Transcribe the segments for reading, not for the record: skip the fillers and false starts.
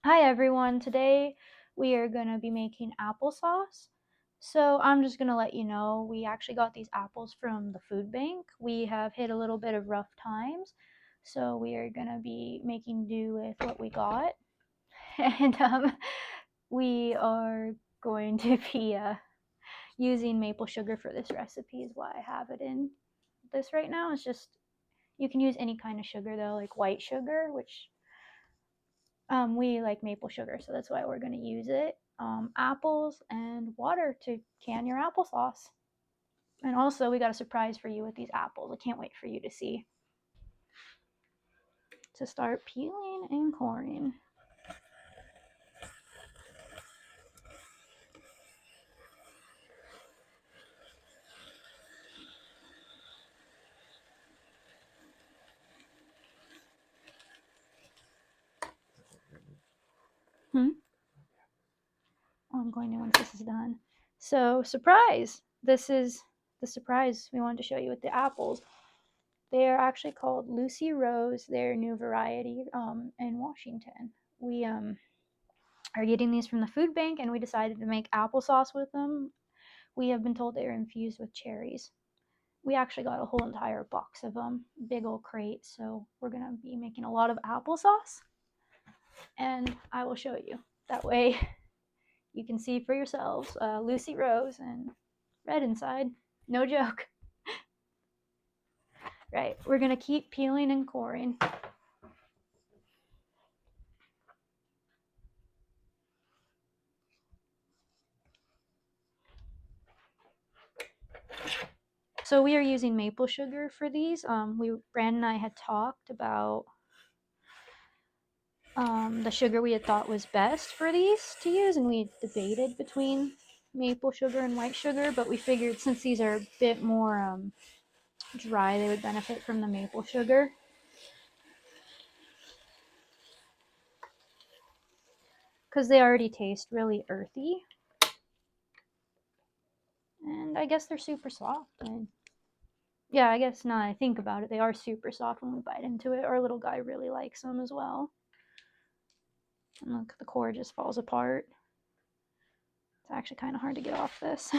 Hi everyone, today we are going to be making applesauce. So I'm just going to let you know, we actually got these apples from the food bank. We have hit a little bit of rough times, so we are going to be making do with what we got. And we are going to be using maple sugar for this recipe is why I have it in this right now. It's just, you can use any kind of sugar though, like white sugar, which we like maple sugar, so that's why we're going to use it. Apples and water to can your applesauce. And also, we got a surprise for you with these apples. I can't wait for you to see. To start peeling and coring. Hmm? I'm going to once this is done. So, surprise! This is the surprise we wanted to show you with the apples. They are actually called Lucy Rose. They're a new variety in Washington. We are getting these from the food bank, and we decided to make applesauce with them. We have been told they are infused with cherries. We actually got a whole entire box of them, big old crate, so we're going to be making a lot of applesauce, and I will show you. That way you can see for yourselves. Lucy Rose and red inside. No joke. Right, we're going to keep peeling and coring. So we are using maple sugar for these. Brandon and I had talked about the sugar we had thought was best for these to use, and we debated between maple sugar and white sugar, but we figured since these are a bit more dry, they would benefit from the maple sugar. Because they already taste really earthy. And I guess they're super soft. And yeah, I guess now I think about it, they are super soft when we bite into it. Our little guy really likes them as well. And look, the core just falls apart. It's actually kind of hard to get off this.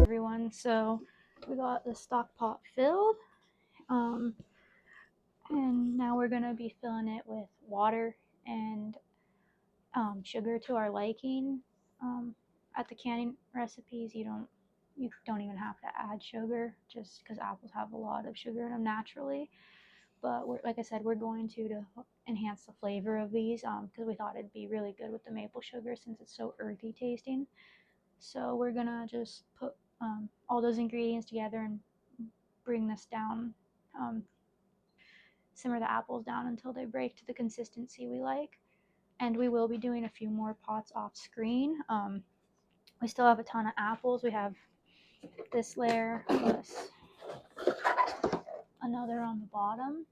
Everyone, so we got the stock pot filled. And now we're going to be filling it with water and sugar to our liking. At the canning recipes, you don't even have to add sugar, just because apples have a lot of sugar in them naturally. But like I said, we're going to enhance the flavor of these because we thought it'd be really good with the maple sugar since it's so earthy tasting. So we're gonna just put all those ingredients together and bring this down, simmer the apples down until they break to the consistency we like. And we will be doing a few more pots off screen. We still have a ton of apples. We have this layer plus another on the bottom.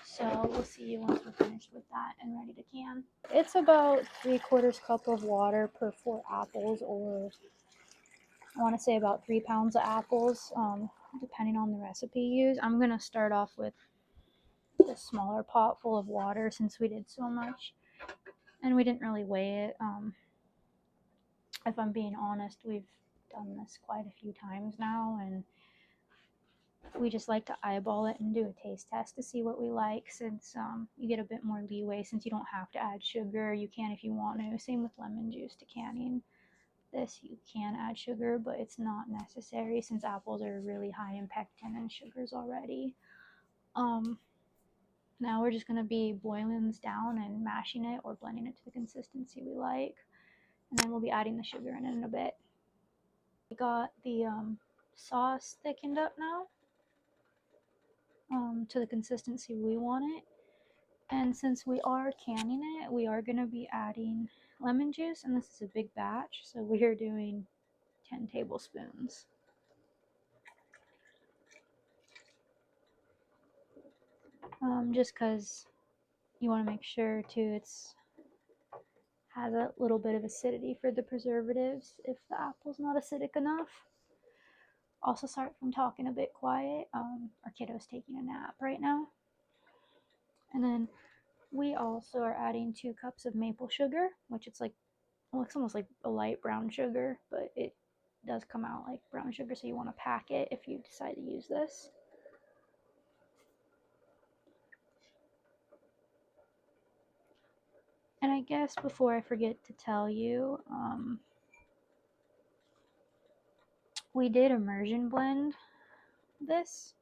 So we'll see you once we're finished with that and ready to can. It's about 3/4 cup of water per 4 apples, or I want to say about 3 pounds of apples, depending on the recipe you use. I'm gonna start off with the smaller pot full of water since we did so much and we didn't really weigh it. If I'm being honest, we've done this quite a few times now, and we just like to eyeball it and do a taste test to see what we like, since you get a bit more leeway since you don't have to add sugar. You can if you want to. Same with lemon juice to canning. This you can add sugar, but it's not necessary since apples are really high in pectin and sugars already. Now we're just going to be boiling this down and mashing it or blending it to the consistency we like, and then we'll be adding the sugar in a bit. We got the sauce thickened up now to the consistency we want it. And since we are canning it, we are going to be adding lemon juice, and this is a big batch, so we are doing 10 tablespoons. Just because you want to make sure too it's has a little bit of acidity for the preservatives if the apple's not acidic enough. Also, sorry if I'm talking a bit quiet. Our kiddo's taking a nap right now. And then we also are adding 2 cups of maple sugar, which it's like, well, it's almost like a light brown sugar, but it does come out like brown sugar, so you want to pack it if you decide to use this. And I guess before I forget to tell you, we did immersion blend this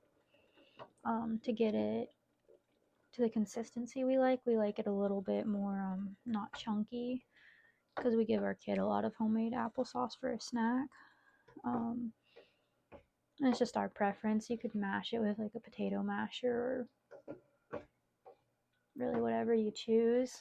to get it to the consistency we like. We like it a little bit more not chunky, because we give our kid a lot of homemade applesauce for a snack. And it's just our preference. You could mash it with like a potato masher or really whatever you choose.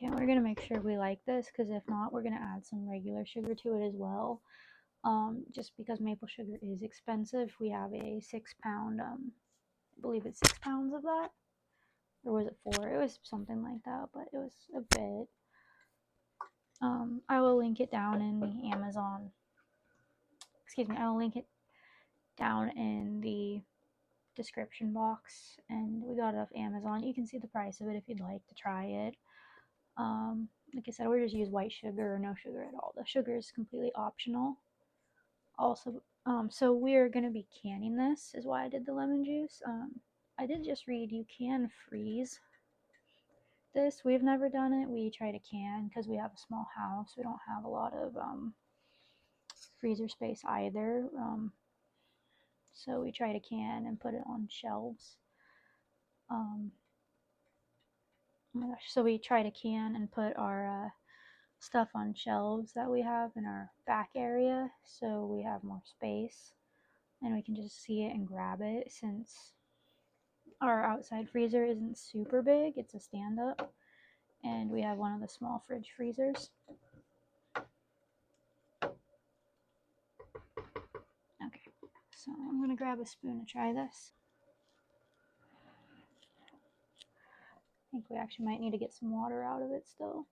Okay, we're gonna make sure we like this, because if not, we're gonna add some regular sugar to it as well. Just because maple sugar is expensive. We have a 6-pound, I believe it's 6 pounds of that, or was it 4? It was something like that, but it was a bit. I will link it down in the Amazon. Excuse me, I will link it down in the description box, and we got it off Amazon. You can see the price of it if you'd like to try it. Like I said, we just use white sugar or no sugar at all. The sugar is completely optional. Also, so we're going to be canning this, is why I did the lemon juice. I did just read you can freeze this. We've never done it. We try to can because we have a small house. We don't have a lot of freezer space either. So we try to can and put it on shelves. Oh my gosh, so we try to can and put our stuff on shelves that we have in our back area, so we have more space and we can just see it and grab it, since our outside freezer isn't super big. It's a stand-up, and we have one of the small fridge freezers. Okay, so I'm gonna grab a spoon to try this. I think we actually might need to get some water out of it still.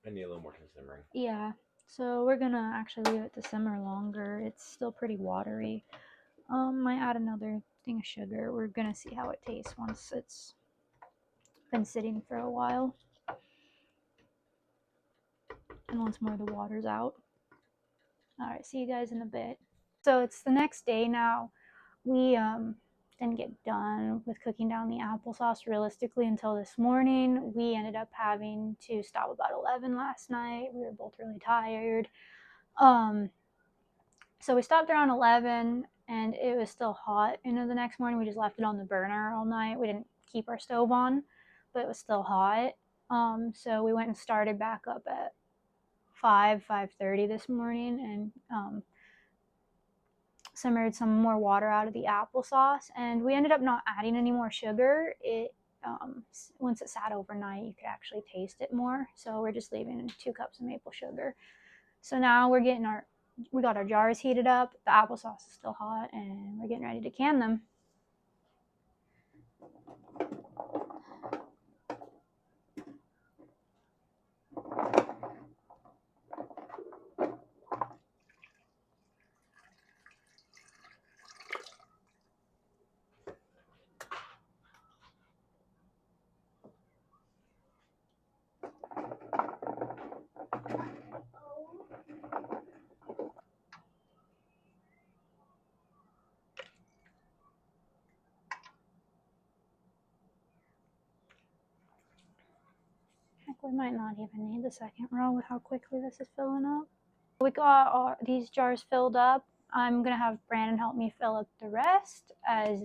I need a little more time simmering. Yeah, so we're gonna actually leave it to simmer longer. It's still pretty watery. Might add another thing of sugar. We're gonna see how it tastes once it's been sitting for a while, and once more the water's out. Alright, see you guys in a bit. So it's the next day now. We didn't get done with cooking down the applesauce realistically until this morning. We ended up having to stop about 11 last night. We were both really tired. So we stopped around 11 and it was still hot. The next morning we just left it on the burner all night. We didn't keep our stove on, but it was still hot. So we went and started back up at 5:30 this morning, and simmered some more water out of the applesauce, and we ended up not adding any more sugar. Once it sat overnight, you could actually taste it more, so we're just leaving 2 cups of maple sugar. So now we got our jars heated up, the applesauce is still hot, and we're getting ready to can them. We might not even need the second row with how quickly this is filling up. We got these jars filled up. I'm gonna have Brandon help me fill up the rest as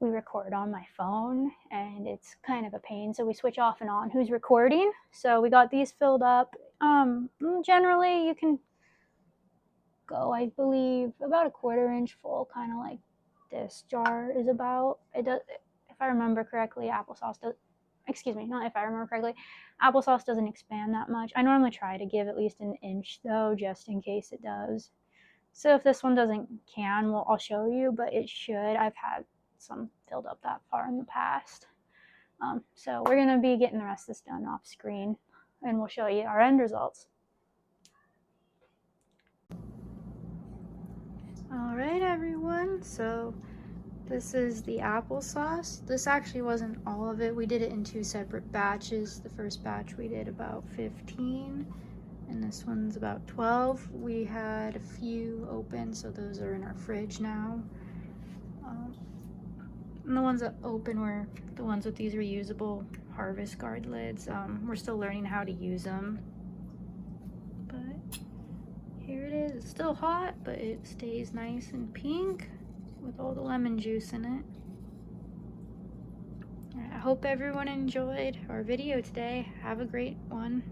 we record on my phone and it's kind of a pain, so we switch off and on who's recording. So we got these filled up. Generally you can go, I believe, about a quarter-inch full, kind of like this jar is about. It does, if I remember correctly, applesauce does. Excuse me, not if I remember correctly. Applesauce doesn't expand that much. I normally try to give at least an inch though, just in case it does. So if this one doesn't well, I'll show you, but it should. I've had some filled up that far in the past. So we're gonna be getting the rest of this done off screen, and we'll show you our end results. All right, everyone. So this is the applesauce. This actually wasn't all of it. We did it in 2 separate batches. The first batch we did about 15, and this one's about 12. We had a few open, so those are in our fridge now. And the ones that open were the ones with these reusable harvest guard lids. We're still learning how to use them. But here it is. It's still hot, but it stays nice and pink with all the lemon juice in it. I hope everyone enjoyed our video today. Have a great one.